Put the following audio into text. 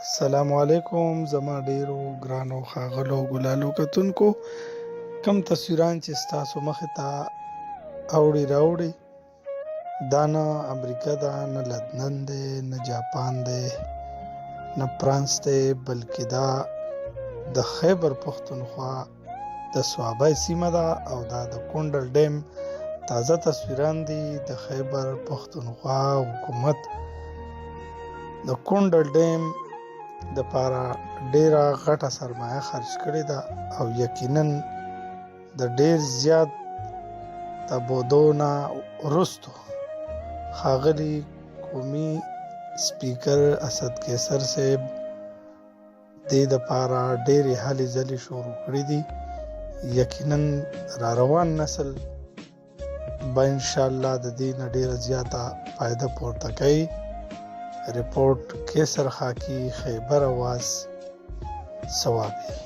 السلام علیکم زما ډیرو ګرانو ښاغلو ګلالو کتونکو، کم تصویران چې ستاسو مخې ته اوړي راوړي دا نه امریکا ده، نه لندن دی، نه جاپان دی، نه فرانس دی، بلکې دا د خیبر پښتونخوا د صوابۍ سیمه ده او دا د کونډل ډیم تازه تصویران دي. د خیبر پښتونخوا حکومت د کونډل ډیم د پاره ډیره غټه سرمایه خرج کړې ده او یقینا د ډیر زیات تبودو نه وروستو ښاغلي قومي سپیکر اسد قیصر صاحب دې دپاره ډیرې هلې ځلې شروع کړې دي. یقینا را روان نسل به انشاءالله د دې نه ډیره زیاته فایده پورته کوي. رپورټ قیصر خاکی، خیبر آواز، صوابی.